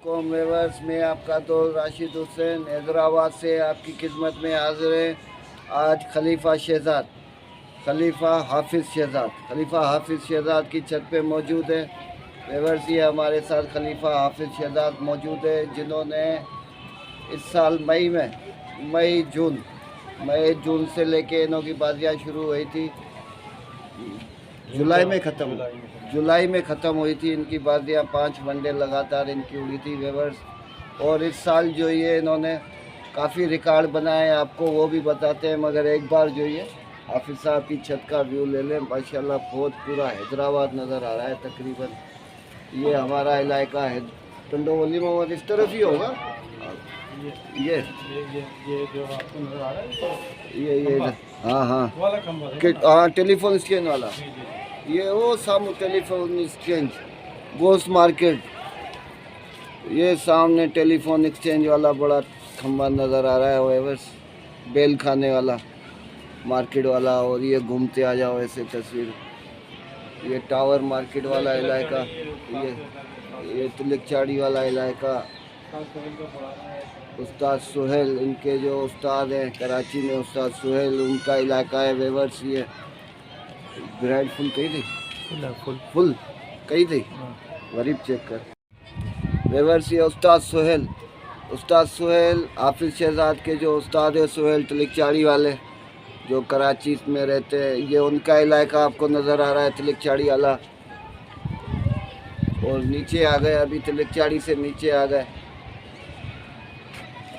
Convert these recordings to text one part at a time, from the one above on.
Viewers में आपका तो राशिद हुसैन हैदराबाद से आपकी खिदमत में हाजिर है। आज खलीफा हाफिज़ शहजाद की छत पे मौजूद है। व्यूअर्स ये हमारे साथ खलीफा हाफिज़ शहजाद मौजूद है, जिन्होंने इस साल मई जून से लेके इन्हों की बाजियाँ शुरू हुई थी। जुलाई में ख़त्म हुई थी इनकी बाजियाँ। 5 वनडे लगातार इनकी उड़ी थी व्यूअर्स। और इस साल जो ये इन्होंने काफ़ी रिकॉर्ड बनाए, आपको वो भी बताते हैं, मगर एक बार जो ये हाफिज़ साहब की छत का व्यू ले लें। माशाल्लाह बहुत पूरा हैदराबाद नज़र आ रहा है तकरीबन। ये हमारा इलाका है टंडोवली मोहम्मद, इस तरफ ही होगा। ये जो आपको नजर आ रहा है ये हाँ वाला खंबा है हाँ, टेलीफोन स्टैंड वाला। ये वो सामने टेलीफोन एक्सचेंज गोश्त मार्केट, ये सामने टेलीफोन एक्सचेंज वाला बड़ा खंबा नज़र आ रहा है। वेवर्स बेल खाने वाला मार्केट वाला। और ये घूमते आ जाओ ऐसे तस्वीर। ये टावर मार्केट वाला इलाका, ये तिलकचाड़ी वाला इलाका। उस्ताद सुहेल, इनके जो उस्ताद हैं कराची में, उस्ताद सुहेल, उनका इलाका है वेवर्स। ये ब्राइड फुल कही थी, फुल कही थी, गरीब चेक कर वेवर्स। ये उस्ताद सुहेल हाफिज़ शहजाद के जो उस्ताद है सुहेल तिलकचाड़ी वाले, जो कराची में रहते हैं, ये उनका इलाका आपको नज़र आ रहा है तिलकचाड़ी वाला। और नीचे आ गए, अभी तिलकचाड़ी से नीचे आ गए,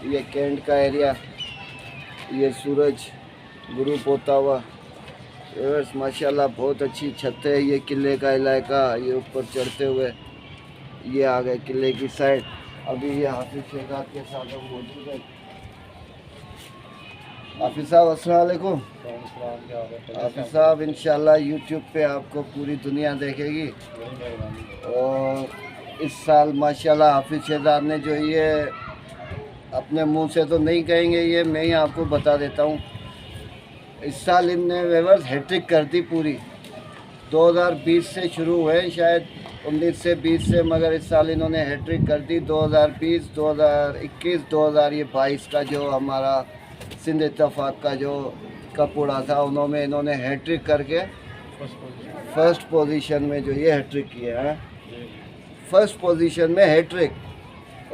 ये कैंट का एरिया। ये सूरज ग्रुप होता हुआ व्यूअर्स। माशाल्लाह बहुत अच्छी छत है। ये किले का इलाका, ये ऊपर चढ़ते हुए ये आ गए किले की साइड। अभी ये हाफिज़ शहजाद के साथ हम मौजूद हैं। हाफिज़ साहब अस्सलाम वालेकुम। हाफिज़ साहब इंशाल्लाह यूट्यूब पे आपको पूरी दुनिया देखेगी। और इस साल माशाल्लाह हाफिज़ शहजाद ने जो ये अपने मुंह से तो नहीं कहेंगे, ये मैं ही आपको बता देता हूँ, इस साल इनने व्यूअर्स हैट्रिक कर दी पूरी। 2020 से शुरू हुए शायद 19 से 20 से, मगर इस साल इन्होंने हैट्रिक कर दी। 2020, 2021, 2022 का जो हमारा सिंध इत्तेफाक का जो कप उड़ा था, उन्होंने इन्होंने हैट्रिक करके फर्स्ट पोजीशन में जो ये हैट्रिक किया है, फर्स्ट पोजीशन में हैट्रिक।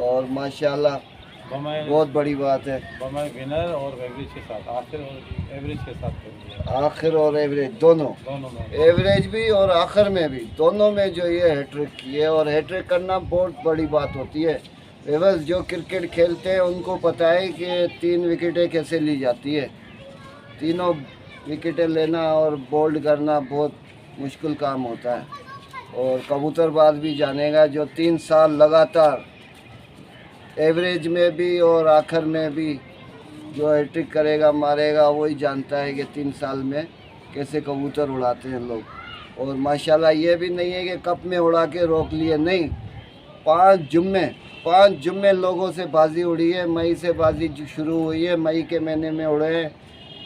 और माशाल्लाह बहुत बड़ी बात है। विनर और एवरेज के साथ, आखिर और एवरेज के साथ, आखिर और एवरेज दोनों में, एवरेज भी और आखिर में भी, दोनों में जो ये हैट्रिक की है। और हैट्रिक करना बहुत बड़ी बात होती है। बस जो क्रिकेट खेलते हैं उनको पता है कि 3 विकेटें कैसे ली जाती है। तीनों विकेटें लेना और बोल्ड करना बहुत मुश्किल काम होता है। और कबूतरबाज भी जानेगा, जो 3 साल लगातार एवरेज में भी और आखिर में भी जो हैट्रिक करेगा मारेगा, वही जानता है कि 3 साल में कैसे कबूतर उड़ाते हैं लोग। और माशाल्लाह ये भी नहीं है कि कप में उड़ा के रोक लिए, नहीं, 5 जुम्मे लोगों से बाजी उड़ी है। मई से बाजी शुरू हुई है, मई के महीने में उड़े हैं,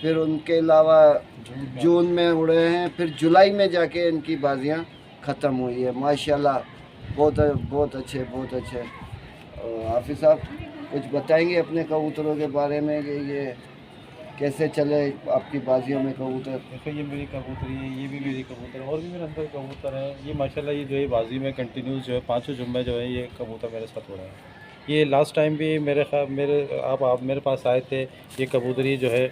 फिर उनके अलावा जून में उड़े हैं, फिर जुलाई में जाके इनकी बाजियाँ ख़त्म हुई है। माशाल्लाह बहुत अच्छे। हाफिज़ साहब कुछ बताएंगे अपने कबूतरों के बारे में कि ये कैसे चले आपकी बाजियों में कबूतर? देखो ये मेरी कबूतरी है, ये भी मेरी कबूतर है, और भी मेरे अंदर कबूतर है। ये माशाल्लाह ये जो है बाजी में कंटिन्यूस जो है 5 जुम्मे जो है ये कबूतर मेरे साथ उड़ा है। ये लास्ट टाइम भी आप मेरे पास आए थे। ये कबूतरी जो है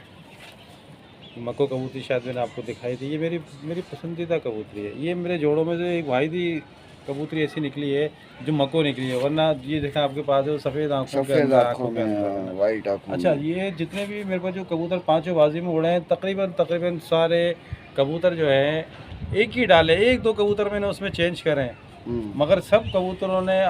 मको कबूतरी, शायद मैंने आपको दिखाई थी। ये मेरी पसंदीदा कबूतरी है। ये मेरे जोड़ों में से एक वाहिदी कबूतरी ऐसी निकली है जो मको निकली है, वरना ये देखा आपके पास है सफ़ेद आँखों के अंदर, वाइट आँखों। अच्छा, ये जितने भी मेरे पास जो कबूतर 5 बाजी में उड़े हैं, तकरीबन सारे कबूतर जो हैं एक ही डाले, 1-2 कबूतर मैंने उसमें चेंज करे हैं, मगर सब कबूतरों ने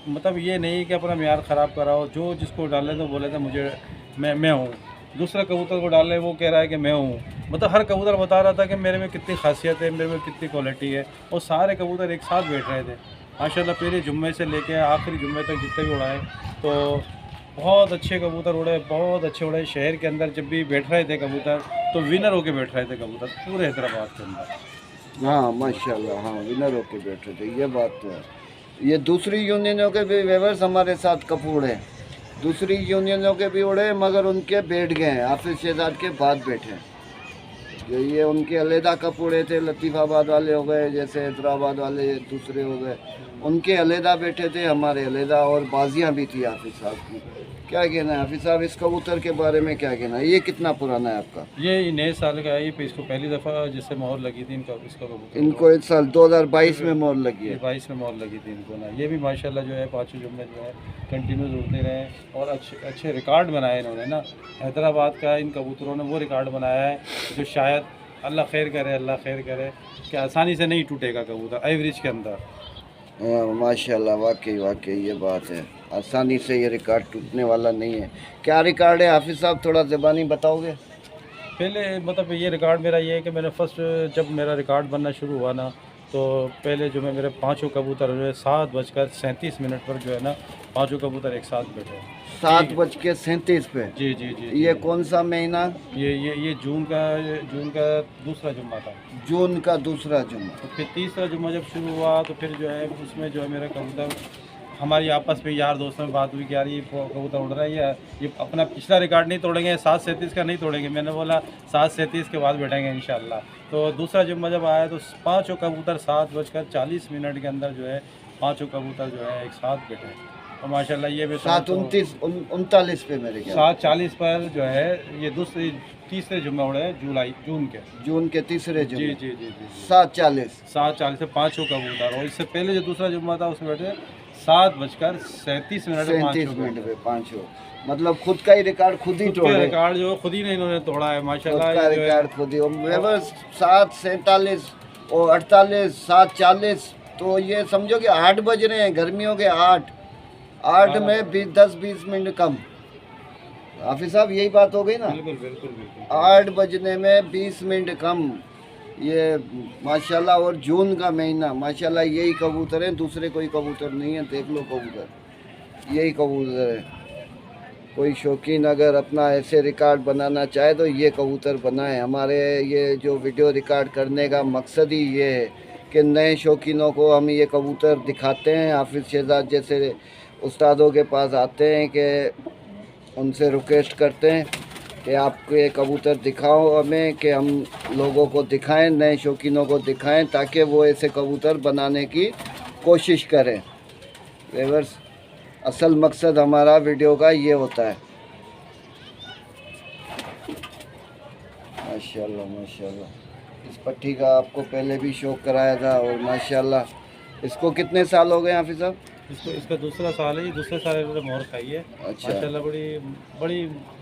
मतलब ये नहीं कि अपना म्यार ख़राब कराओ। जो जिसको डाले तो बोले थे मुझे मैं हूँ, दूसरा कबूतर को डाल रहे वो कह रहा है कि मैं हूँ। मतलब हर कबूतर बता रहा था कि मेरे में कितनी खासियत है, मेरे में कितनी क्वालिटी है। और सारे कबूतर एक साथ बैठ रहे थे माशाल्लाह। पहले जुम्मे से लेके आखिरी जुम्मे तक जितने भी उड़ाए, तो बहुत अच्छे कबूतर उड़े, बहुत अच्छे उड़े। शहर के अंदर जब भी बैठ रहे थे कबूतर, तो विनर होके बैठ रहे थे कबूतर पूरे हैदराबाद के अंदर। हाँ माशाल्लाह, हाँ विनर होके बैठ रहे थे, ये बात तो है। ये दूसरी यूनियनों के भी वेवर्स हमारे साथ कप उड़े, दूसरी यूनियनों के भी उड़े, मगर उनके बैठ गए हैं, हाफिज शहजाद के बाद बैठे हैं। जो ये उनके अलहदा कप उड़े थे, लतीफ़ाबाद वाले हो गए, जैसे हैदराबाद वाले दूसरे हो गए, उनके अलहदा बैठे थे, हमारे अलहदा, और बाजियाँ भी थी हाफिज साहब की। क्या कहना है हाफिज साहब इस कबूतर के बारे में, क्या कहना है? ये कितना पुराना है आपका? ये नए साल का है, ये इसको पहली दफ़ा जिससे मोहर लगी थी इनका, इसका कबूतर इनको इस साल 2022 में मोहर लगी है। 22 में मोहर लगी थी इनको ना। ये भी माशाल्लाह जो है पाँचों जुम्मे जो है कंटिन्यूस उड़ते रहे और अच्छे रिकॉर्ड बनाए इन्होंने ना। हैदराबाद का इन कबूतरों ने वो रिकॉर्ड बनाया है जो शायद अल्लाह खैर करे, अल्लाह खैर करे कि आसानी से नहीं टूटेगा कबूतर एवरेज के अंदर। माशाल्लाह, वाकई ये बात है, आसानी से ये रिकॉर्ड टूटने वाला नहीं है। क्या रिकॉर्ड है हाफिज साहब, थोड़ा ज़बानी बताओगे? पहले मतलब ये रिकॉर्ड मेरा ये है कि मैंने फर्स्ट जब मेरा रिकॉर्ड बनना शुरू हुआ ना, तो पहले जो मैं मेरे पाँचों कबूतर जो है 7:37 पर जो है ना पाँचों कबूतर एक साथ बैठे। 7:37 पे? जी जी जी। ये कौन सा महीना? ये जून का दूसरा जुम्मा था। जून का दूसरा जुम्मा। तो फिर तीसरा जुम्मा जब शुरू हुआ तो फिर जो है उसमें जो है मेरा कबूतर, हमारी आपस में यार दोस्तों में बात हुई कि यार ये कबूतर उड़ रहा है, ये अपना पिछला रिकॉर्ड नहीं तोड़ेंगे, 7:37 का नहीं तोड़ेंगे। मैंने बोला 7:37 के बाद बैठेंगे इंशाल्लाह। तो दूसरा जुम्मा जब आया तो पाँचों कबूतर 7:40 के अंदर जो है पाँचों कबूतर जो है एक साथ बैठे और माशाल्लाह ये भी 7:39 पे मेरे ख्याल 7:40 पर जो है ये तीसरे जुम्मे उड़े जून के तीसरे जुम्मे। जी जी जी जी 7:40 से पाँचों कबूतर। और इससे पहले जो दूसरा जुम्मा था उसमें बैठे 7:37 पे पाँचों। मतलब खुद का ही रिकॉर्ड खुद ही तोड़ा, रिकॉर्ड जो खुद ही इन्होंने तोड़ा है माशाल्लाह। खुद का रिकॉर्ड खुद ही। 7:47 और 48, 7:40, तो ये समझो कि 8 बज रहे हैं, गर्मियों के 8 में 10-20 मिनट कम। हाफिज साहब यही बात हो गई ना? बिल्कुल 8 बजने में 20 मिनट कम। ये माशाल्लाह, और जून का महीना माशाल्लाह, यही कबूतर हैं, दूसरे कोई कबूतर नहीं है। देख लो कबूतर, यही कबूतर है। कोई शौकीन अगर अपना ऐसे रिकॉर्ड बनाना चाहे तो ये कबूतर बनाए। हमारे ये जो वीडियो रिकॉर्ड करने का मकसद ही ये है कि नए शौकीनों को हम ये कबूतर दिखाते हैं। हाफिज शहजाद जैसे उस्तादों के पास आते हैं कि उनसे रिक्वेस्ट करते हैं कि आपको ये कबूतर दिखाओ हमें, कि हम लोगों को दिखाएं, नए शौकीनों को दिखाएं, ताकि वो ऐसे कबूतर बनाने की कोशिश करें। व्यूअर्स, असल मकसद हमारा वीडियो का ये होता है। माशाल्लाह माशाल्लाह, इस पट्टी का आपको पहले भी शौक कराया था और माशाल्लाह इसको कितने साल हो गए हाफिज साहब? इसका दूसरा साल है। दूसरे साल इन्होंने मोहर खाई है। अच्छा। माशाल्लाह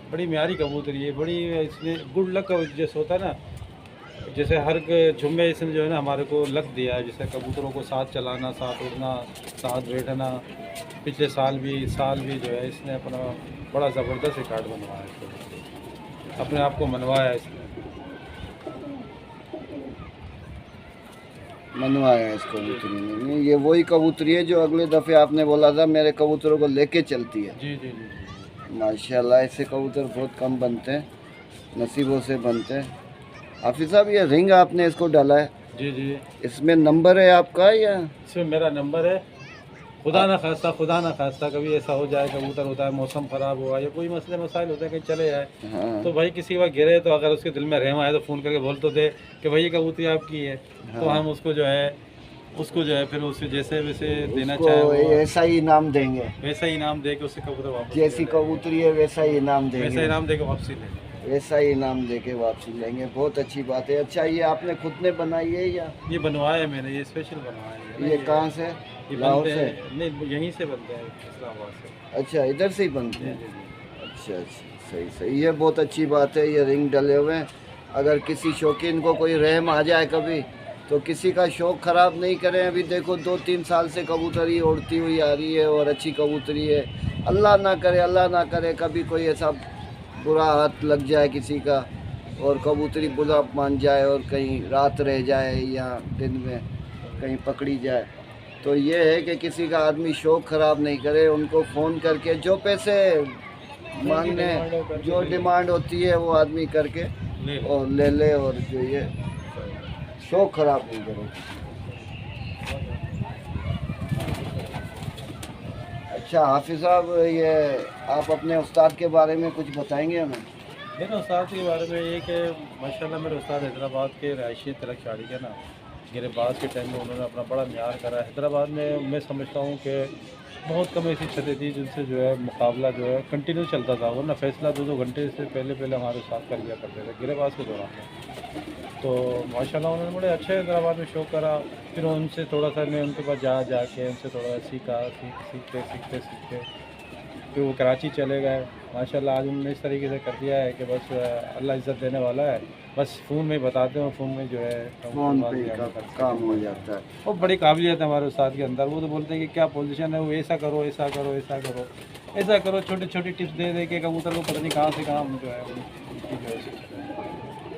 बड़ी म्यारी कबूतरी है, बड़ी इसमें गुड लक जैसे होता है ना, जैसे हर जुम्मे इसने जो है ना हमारे को लक दिया है, जैसे कबूतरों को साथ चलाना, साथ उड़ना, साथ बैठना। पिछले साल भी जो है इसने अपना बड़ा ज़बरदस्त रिकॉर्ड बनवाया है, अपने आप को मनवाया है इसने। मनवाया है इस कबूतरी ने। नहीं, ये वही कबूतरी है जो अगले दफ़े आपने बोला था मेरे कबूतरों को लेके चलती है। जी जी जी। माशाल्लाह, ऐसे कबूतर बहुत कम बनते हैं, नसीबों से बनते हैं। हाफिज साहब, ये रिंग आपने इसको डाला है? जी जी। इसमें नंबर है आपका या? इसमें मेरा नंबर है। खुदा ना खास्ता कभी ऐसा हो जाए, कबूतर होता है मौसम ख़राब हुआ या कोई मसले मसाइल होते हैं कहीं चले जाए, हाँ। तो भाई किसी वक्त गिरे तो अगर उसके दिल में रहम आए तो फ़ोन करके बोल तो दे कि भाई ये कबूतरी आपकी है। हाँ। तो हम उसको जो है फिर उसे जैसे वैसे देना चाहे ऐसा ही इनाम देंगे, वैसा ही इनाम दे के उससे कबूतर वापस, जैसी कबूतरी है वैसा ही इनाम देंगे, वैसा इनाम दे के वापसी लेंगे, वैसा ही इनाम दे के वापसी लेंगे। बहुत अच्छी बात है। अच्छा, ये आपने खुद ने बनाई है या? ये बनवाया है मैंने, ये स्पेशल बनवाया है। ये कहाँ से? लाहौर से? नहीं, यहीं से बनते हैं, इस्लामाबाद से। अच्छा, इधर से ही बनते हैं? अच्छा, सही। ये बहुत अच्छी बात है। ये रिंग डले हुए हैं। अगर किसी शौकीन को कोई रहम आ जाए कभी, तो किसी का शौक़ ख़राब नहीं करें। अभी देखो 2-3 साल से कबूतरी उड़ती हुई आ रही है और अच्छी कबूतरी है। अल्लाह ना करे कभी कोई ऐसा बुरा हाथ लग जाए किसी का और कबूतरी बुला मान जाए और कहीं रात रह जाए या दिन में कहीं पकड़ी जाए। तो ये है कि किसी का आदमी शौक़ ख़राब नहीं करे, उनको फ़ोन करके जो पैसे मांगने, जो डिमांड होती है वो आदमी करके और ले ले, और जो ये शौक़ ख़राब नहीं करे। अच्छा हाफिज़ साहब, ये आप अपने उस्ताद के बारे में कुछ बताएंगे हमें? मेरे उस्ताद के बारे में ये कि माशाल्लाह मेरे उस्ताद हैदराबाद के रहायशी तिलक शाड़ी के ना गिरबाज के टाइम में उन्होंने अपना बड़ा न्यार करा। हैदराबाद में मैं समझता हूँ कि बहुत कम ऐसी छतें थी जिनसे जो है मुकाबला जो है कंटिन्यू चलता था, वरना फैसला 2-2 घंटे से पहले हमारे साथ कर लिया करते थे गिरबाज के दौरान में। तो माशाल्लाह उन्होंने बड़े अच्छे हैदराबाद में शो करा। फिर उनसे थोड़ा सा मैं उनके पास जाके उनसे थोड़ा सा सीखा, सीखते फिर वो कराची चले गए। माशाल्लाह आज उन्होंने इस तरीके से कर दिया है कि बस अल्लाह इज़्ज़त देने वाला है। बस फ़ोन में बताते हैं, फ़ोन में जो है फ़ोन पे का काम हो जाता है। वो बड़ी काबिलियत है हमारे उस्ताद के अंदर। वो तो बोलते हैं कि क्या पोजीशन है, वो ऐसा करो, ऐसा करो, ऐसा करो, ऐसा करो, छोटी-छोटी टिप्स दे के कबूतर को पता नहीं कहाँ से कहाँ जो है उनकी जो है।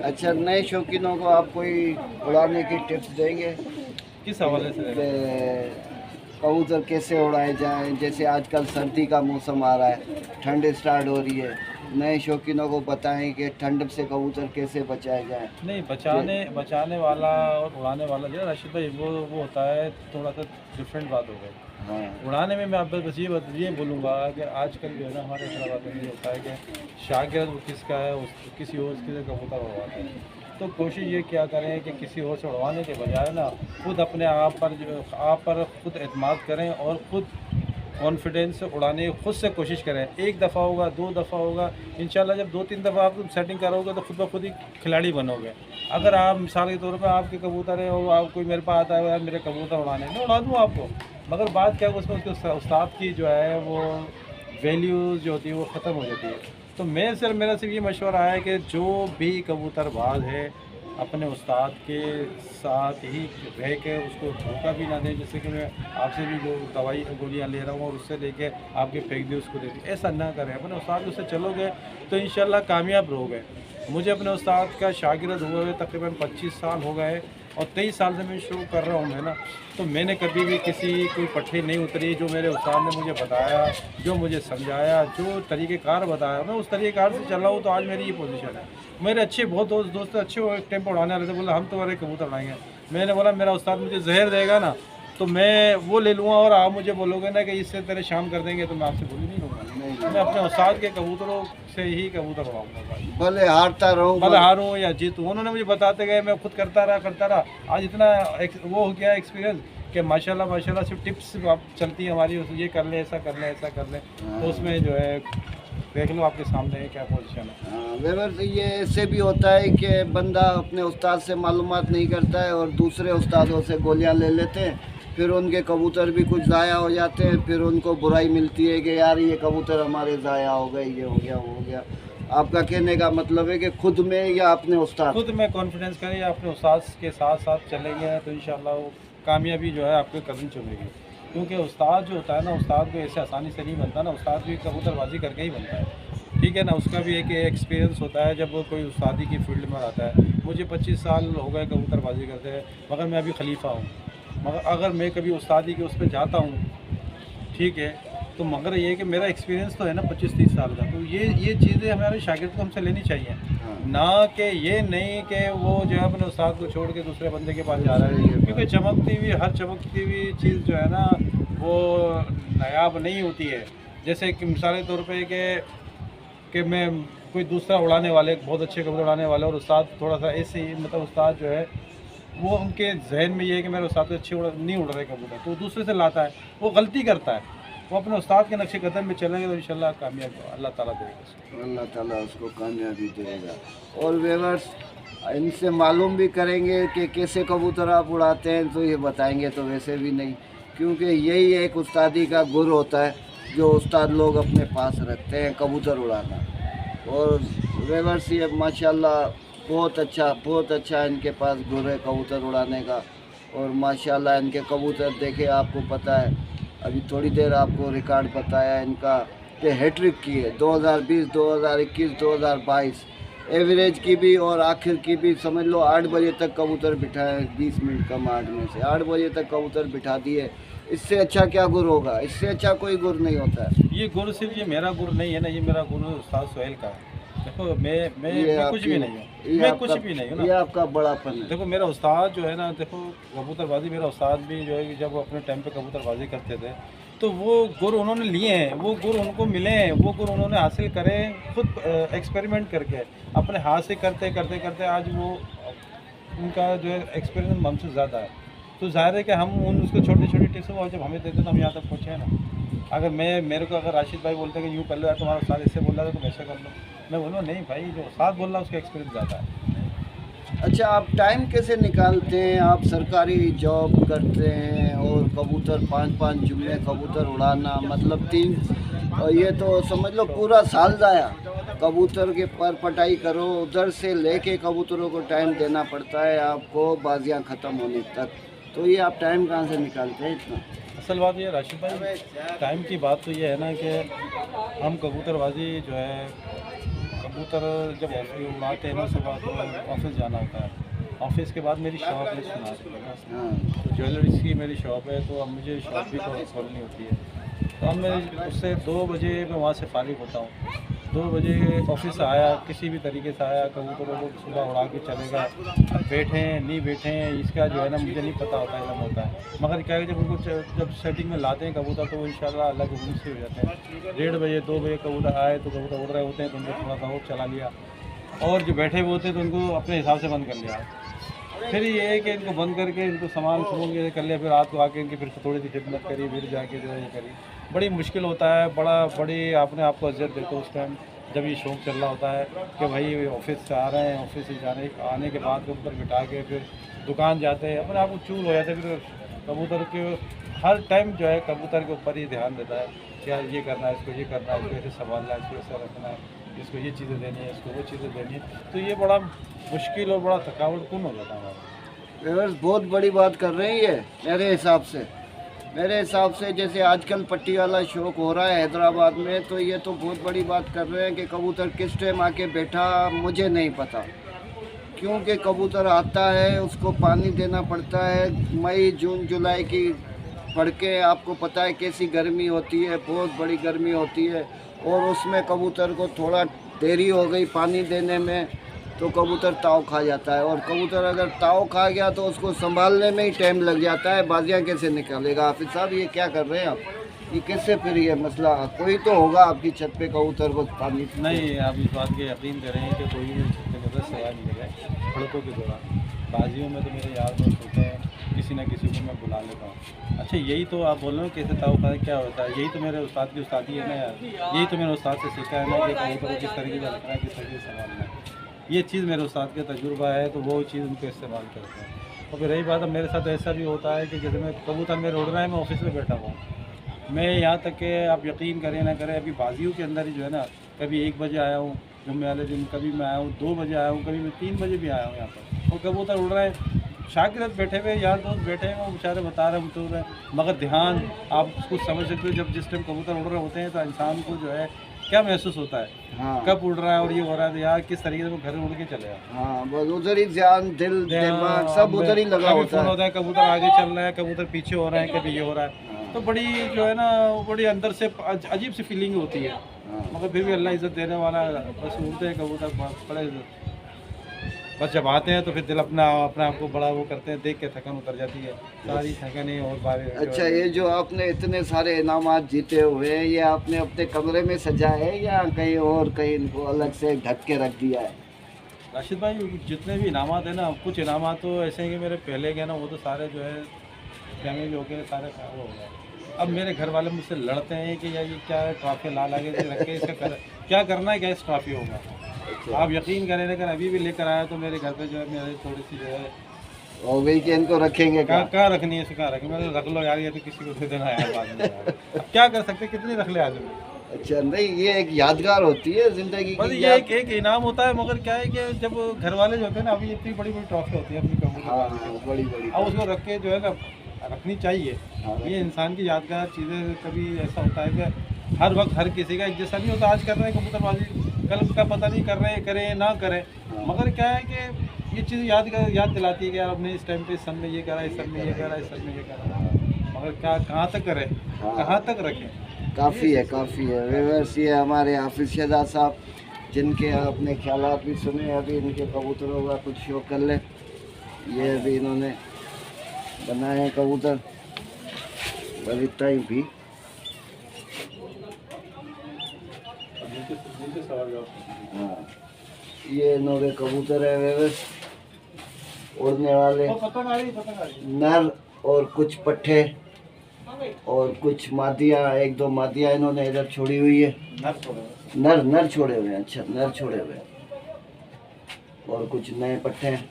अच्छा, नए शौकीनों को आप कोई उड़ाने की टिप्स देंगे किस हवाले से? कि कबूतर कैसे उड़ाए जाएं? जैसे आजकल सर्दी का मौसम आ रहा है, ठंड स्टार्ट हो रही है, नए शौकीनों को बताएं कि ठंड से कबूतर कैसे बचाए जाएं। नहीं, बचाने वाला और उड़ाने वाला जो है राशिद भाई वो होता है थोड़ा सा डिफरेंट बात हो गई। हाँ, उड़ाने में मैं आप बस ये बोलूँगा कि आजकल जो है ना हमारे हैदराबाद में ये होता है कि शागिर्द वो किसका है किसी और के कबूतर उड़वाते हैं। तो कोशिश ये क्या करें कि किसी और से उड़वाने के बजाय ना खुद अपने आप पर खुद एतमाद करें और खुद कॉन्फिडेंस से उड़ाने की खुद से कोशिश करें। 1 दफ़ा होगा, 2 दफ़ा होगा, इंशाल्लाह जब 2-3 दफ़ा आप सेटिंग करोगे तो खुद ब खुद ही खिलाड़ी बनोगे। अगर आप मिसाल के तौर पे आपके कबूतर है और आप कोई मेरे पास आता है यार मेरे कबूतर उड़ाने, मैं उड़ा दूँ आपको, मगर बात क्या है उसमें उसके उस्ताद की जो है वो वैल्यूज़ जो होती है वो ख़त्म हो जाती है। तो मेरा सिर्फ ये मशवरा है कि जो भी कबूतरबाज है अपने उस्ताद के साथ ही रह के उसको धोखा भी ना दें। जैसे कि मैं आपसे भी जो दवाई गोलियां ले रहा हूँ और उससे लेके आपके फेंक दी उसको दे दी, ऐसा ना करें। अपने उस्ताद के उससे चलोगे तो इंशाल्लाह कामयाब रहोगे। मुझे अपने उस्ताद का शागिर्द हुए हुए तकरीबन 25 साल हो गए और 23 साल से मैं शुरू कर रहा हूँ मैं ना, तो मैंने कभी भी कोई पट्टी नहीं उतरी। जो मेरे उस्ताद ने मुझे बताया, जो मुझे समझाया, जो तरीक़ेकार बताया, मैं उस तरीक़ेकार से चल रहा हूँ, तो आज मेरी ये पोजीशन है। मेरे अच्छे बहुत दोस्त अच्छे एक टाइम पर उड़ाने वाले थे, बोला हम तुम्हारे कबूतर उड़ाएंगे। मैंने बोला मेरा उस्ताद मुझे जहर देगा ना तो मैं वो ले लूँगा और आप मुझे बोलोगे ना कि इससे तेरे शाम कर देंगे तो मैं आपसे बोली नहीं लूँगा। मैं अपने उस्ताद के कबूतरों से ही कबूतर उड़ाऊँगा, भले हारता रहूँ, भले हारूँ या जीतूँ। उन्होंने मुझे बताते गए, मैं खुद करता रहा। आज इतना वो हो गया एक्सपीरियंस कि माशाल्लाह सिर्फ टिप्स आप चलती है हमारी, ये कर ले, ऐसा कर ले, तो उसमें जो है देख लो आपके सामने है क्या पोजीशन है। हाँ, वेवर ये ऐसे भी होता है कि बंदा अपने उस्ताद से मालूमात नहीं करता है और दूसरे उस्तादों से गोलियां ले लेते हैं, फिर उनके कबूतर भी कुछ ज़ाया हो जाते हैं, फिर उनको बुराई मिलती है कि यार ये कबूतर हमारे ज़ाया हो गए, ये हो गया, वो हो गया। आपका कहने का मतलब है कि खुद में या अपने उस्ताद खुद में कॉन्फिडेंस करें या अपने उस्ताद के साथ चलेंगे तो इंशाल्लाह वो कामयाबी जो है आपके कदम चुमेगी। क्योंकि उस्ताद जो होता है ना, उस्ताद को ऐसे आसानी से नहीं बनता ना, उस्ताद भी कबूतरबाजी करके ही बनता है, ठीक है ना। उसका भी एक एक्सपीरियंस होता है जब वो कोई उस्तादी की फील्ड में आता है। मुझे 25 साल हो गए कबूतरबाजी करते हैं, मगर मैं अभी खलीफा हूँ। मगर अगर मैं कभी उस्तादी के उस पर जाता हूँ, ठीक है, तो मगर ये है कि मेरा एक्सपीरियंस तो है ना 25-30 साल का, तो ये चीज़ें हमारे शागिर्द को हमसे लेनी चाहिए। ना कि ये नहीं कि वो जो है अपने उस्ताद को छोड़ के दूसरे बंदे के पास जा रहा है, क्योंकि हर चमकती हुई चीज़ जो है ना वो नायाब नहीं होती है। जैसे कि मिसाल के तौर पे कि मैं कोई दूसरा उड़ाने वाले बहुत अच्छे कबूतर उड़ाने वाले और उस्ताद थोड़ा सा ऐसे ही, मतलब उस्ताद जो है वो उनके जहन में ये है कि मेरे उस्ताद अच्छे नहीं उड़ रहे कबूतर, तो दूसरे से लाता है, वो गलती करता है। वो अपने उस्ताद के नक्शे कदम में चलेंगे तो इंशाल्लाह कामयाब अल्लाह ताला देगा उसको। अल्लाह ताला उसको कामयाबी देगा। और व्यूअर्स इनसे मालूम भी करेंगे कि कैसे कबूतर आप उड़ाते हैं, तो ये बताएंगे तो वैसे भी नहीं, क्योंकि यही एक उस्तादी का गुर होता है जो उस्ताद लोग अपने पास रखते हैं, कबूतर उड़ाना। और व्यूअर्स ये माशाल्लाह बहुत अच्छा इनके पास गुर है कबूतर उड़ाने का। और माशाल्लाह इनके कबूतर देखे, आपको पता है अभी थोड़ी देर आपको रिकॉर्ड बताया इनका कि हैट्रिक की है 2020, 2021, 2022 एवरेज की भी और आखिर की भी। समझ लो 8 बजे तक कबूतर बिठाए, 20 मिनट कम 8 में से 8 बजे तक कबूतर बिठा दिए। इससे अच्छा क्या गुर होगा? इससे अच्छा कोई गुर नहीं होता है। ये गुर सिर्फ ये मेरा गुर नहीं है ना, ये मेरा गुर उस्ताद सोहेल का है। देखो मैं कुछ भी नहीं हूँ, मैं कुछ भी नहीं हूँ ना, ये आपका बड़ापन है। देखो मेरा उस्ताद जो है ना, देखो कबूतरबाजी मेरा उस्ताद भी जो है जब वो अपने टाइम पे कबूतरबाजी करते थे, तो वो गुर उन्होंने लिए हैं, वो गुर उनको मिले हैं, वो गुर उन्होंने हासिल करे खुद एक्सपेरिमेंट करके, अपने हाथ से करते करते करते आज वो उनका जो है एक्सपीरियंस हमसे ज़्यादा है। तो जाहिर है कि हम उन उसको छोटी छोटी टिप्स और जब हमें देते तो हम यहाँ तक पहुँचे हैं ना। अगर मेरे को अगर राशिद भाई बोलते हैं कि यूँ कर लो यार, तुम्हारा उस्ताद इससे बोल रहा था तुम ऐसे कर लो, मैं बोलूँ नहीं भाई, जो उस्ताद बोल रहा है उसका एक्सपीरियंस ज़्यादा है। अच्छा, आप टाइम कैसे निकालते हैं? आप सरकारी जॉब करते हैं और कबूतर 5-5 जुम्मे कबूतर उड़ाना, मतलब 3, और ये तो समझ लो पूरा साल जाया। कबूतर के पर पटाई करो, उधर से लेके कबूतरों को टाइम देना पड़ता है आपको बाजियाँ ख़त्म होने तक। तो ये आप टाइम कहाँ से निकालते हैं इतना? असल बात ये है राशिद भाई, टाइम की बात तो ये है ना कि हम कबूतरबाजी जो है, कबूतर जब उड़ाते हैं ना सुबह तो ऑफिस जाना होता है। ऑफिस के बाद मेरी शॉप है सुनार, हाँ। तो ज्वेलरीज की मेरी शॉप है, तो अब मुझे शॉप भी खोलनी होती है। तो अब मैं उससे 2 बजे मैं वहाँ से फारिग होता हूँ। 2 बजे ऑफिस से आया, किसी भी तरीके से आया, कबूतरों को सुबह उड़ा के चलेगा। अब बैठे हैं नहीं बैठे हैं इसका जो है ना मुझे नहीं पता होता है, जब होता है। मगर क्या है जब उनको जब सेटिंग में लाते हैं कबूतर तो वो इंशाल्लाह अलग घूम से हो जाते हैं। 1:30 बजे 2 बजे कबूतर आए तो कबूतर उड़ रहे होते हैं तो उनको थोड़ा सा और चला लिया, और जो बैठे हुए होते हैं तो उनको अपने हिसाब से बंद कर लिया। फिर ये है कि इनको बंद करके इनको सामान ये कर लिया, फिर रात को आके इनकी फिर थोड़ी सी खिदमत करी, फिर जाके जो है ये करी। बड़ी मुश्किल होता है, बड़ी आपने आपको अज़ियत देते हो उस टाइम जब ये शौक चल रहा होता है कि भाई ऑफिस से आ रहे हैं, ऑफिस से आने के बाद कबूतर बिठा के फिर दुकान जाते हैं, अपने आप को चूल हो जाते हैं। फिर कबूतर के हर टाइम जो है कबूतर के ऊपर ही ध्यान देता है कि यार ये करना है, इसको ये करना है, इसको ऐसे संभालना है, इसको ऐसे रखना है, इसको ये चीज़ें देनी है, इसको वो चीज़ें देनी है। तो ये बड़ा मुश्किल और बड़ा थकावटपूर्ण हो जाता है हमारा। व्यूअर्स, बहुत बड़ी बात कर रहे हैं ये। मेरे हिसाब से जैसे आजकल पट्टी वाला शौक हो रहा है हैदराबाद में, तो ये तो बहुत बड़ी बात कर रहे हैं कि कबूतर किस टाइम आके बैठा मुझे नहीं पता, क्योंकि कबूतर आता है उसको पानी देना पड़ता है। मई जून जुलाई की पढ़ के आपको पता है कैसी गर्मी होती है, बहुत बड़ी गर्मी होती है, और उसमें कबूतर को थोड़ा देरी हो गई पानी देने में तो कबूतर ताव खा जाता है, और कबूतर अगर ताव खा गया तो उसको संभालने में ही टाइम लग जाता है। बाजियाँ कैसे निकालेगा? हाफिज साहब ये क्या कर रहे हैं आप? ये कैसे फिर ये मसला? कोई तो होगा आपकी छत पे कबूतर को पानी? नहीं, आप इस बात के यकीन करें कि कोई भी छत पे कबूतर सवाल नहीं लगा खड़कों के दौरान। बाजियों में तो मेरे यार दोस्त होते हैं, किसी न किसी को मैं बुला लेता हूँ। अच्छा, यही तो आप बोल रहे हो कैसे ताव खा क्या होता है, यही तो मेरे उस्ताद की उस्तादी है ना यार। यही तो मेरे उस्ताद से सीखा है ना कि कबूतर को किस तरीके से रखना है, किस तरीके से संभालना है। ये चीज़ मेरे उस्ताद का तजुर्बा है, तो वो चीज़ उनको इस्तेमाल करते हैं। और फिर रही बात, अब मेरे साथ ऐसा भी होता है कि जैसे मैं कबूतर मेरे उड़ रहा है, मैं ऑफिस में बैठा हुआ हूँ, मैं यहाँ तक कि आप यकीन करें ना करें, अभी बाजियों के अंदर ही जो है ना, कभी 1 बजे आया हूँ जुम्मे वाले दिन, कभी मैं आया हूँ 2 बजे आया हूँ, कभी मैं 3 बजे भी आया हूँ यहाँ पर, और कबूतर उड़ रहे हैं। शागिर्द बैठे हुए यार दोस्त बैठे हैं, वो बेचारे बता रहे हैं बतूर रहे हैं, मगर ध्यान आप कुछ समझ सकते हो जब जिस टाइम कबूतर उड़ रहे होते हैं तो इंसान को जो है क्या महसूस होता है, हाँ। कब उड़ रहा है और ये हो रहा है, तो यार किस तरीके से वो घर उड़ के चलेगा। हाँ, बस उधर ही ध्यान, दिल दिमाग सब उधर ही लगा होता है। कबूतर आगे चल रहा है, कबूतर पीछे हो रहा है, कभी ये हो रहा है, तो बड़ी जो है ना बड़ी अंदर से अजीब सी फीलिंग होती है। मगर फिर भी अल्लाह इज़्ज़त देने वाला है, बस उड़ते हैं कबूतर बड़े, बस जब आते हैं तो फिर दिल अपने आप को बड़ा वो करते हैं, देख के थकन उतर जाती है सारी थकन और बारे। अच्छा, ये जो आपने इतने सारे इनामात जीते हुए हैं, ये आपने अपने कमरे में सजाए हैं या कहीं और, कहीं इनको अलग से ढक के रख दिया है? राशिद भाई, जितने भी इनामात हैं ना, कुछ इनामात तो ऐसे हैं कि मेरे पहले के ना वो तो सारे जो है फैमिली हो गए, सारे वो हो गए। अब मेरे घर वाले मुझसे लड़ते हैं कि यार ये क्या ट्रॉफी ला के रख के इसका क्या करना है, क्या इस ट्रॉफी होगा। आप यकीन करें, लेकिन अभी भी लेकर आया तो मेरे घर पे जो है मेरे थोड़ी सी जो है हो गई कि इनको रखेंगे, कहाँ रखनी है, कहाँ रखें, मैंने रख लो यार, ये तो किसी को दे देना है बाद में यार। अब क्या कर सकते, कितनी रख ले आदमी। अच्छा, नहीं ये एक यादगार होती है जिंदगी बस की, ये एक इनाम होता है, मगर क्या है कि जब घर वाले जो होते हैं ना, अभी इतनी बड़ी बड़ी ट्रॉफी होती है अपनी कबूतर, हाँ, बड़ी बड़ी, अब उसको रख के जो है ना रखनी चाहिए। हाँ, ये इंसान की यादगार चीज़ें। कभी ऐसा होता है कि हर वक्त हर किसी का एक जैसा नहीं होता, आज कर रहे हैं कबूतरबाजी, कल का पता नहीं कर रहे हैं, करें ना करें, मगर क्या है कि ये चीज़ याद दिलाती है कि यार अपने इस टाइम पे इस सन में ये करा, इस सन में ये करा, इस सन में ये करा, मगर क्या कहाँ तक करें, कहाँ तक रखें। काफ़ी है, काफ़ी है। व्यूअर्स, ये हमारे हाफिज शहजाद साहब, जिनके आपने ख्यालात भी सुने। अभी इनके कबूतरों का कुछ शो कर ले। ये अभी इन्होंने बनाए हैं कबूतर, बस इतना ही भी। हाँ, ये नोवे कबूतर है वेवस, उड़ने वाले नर और कुछ पट्ठे और कुछ मादियाँ, एक दो मादियाँ इन्होंने इधर छोड़ी हुई है। नर छोड़े हुए हैं। अच्छा, नर छोड़े हुए हैं और कुछ नए पट्ठे हैं।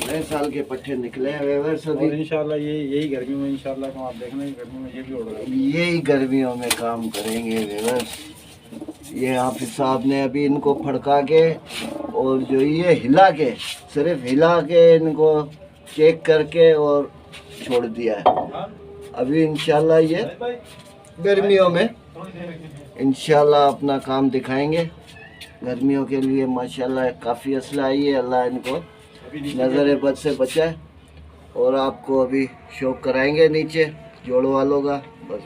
नए साल के पट्ठे निकले हैं वेवर्स अभी। और इंशाल्लाह यही गर्मी में इंशाल्लाह आप देखना, गर्मी में ये भी उड़ रहा है। यही गर्मियों में काम करेंगे वेवर्स। ये हाफिज साहब ने अभी इनको फड़का के और जो ये हिला के, सिर्फ हिला के इनको चेक करके और छोड़ दिया है। अभी इंशाल्लाह ये गर्मियों में इंशाल्लाह अपना काम दिखाएंगे। गर्मियों के लिए माशाल्लाह काफ़ी असला आई है। अल्लाह इनको नज़र बद से बचाए। और आपको अभी शौक कराएंगे नीचे जोड़ वालों का बस।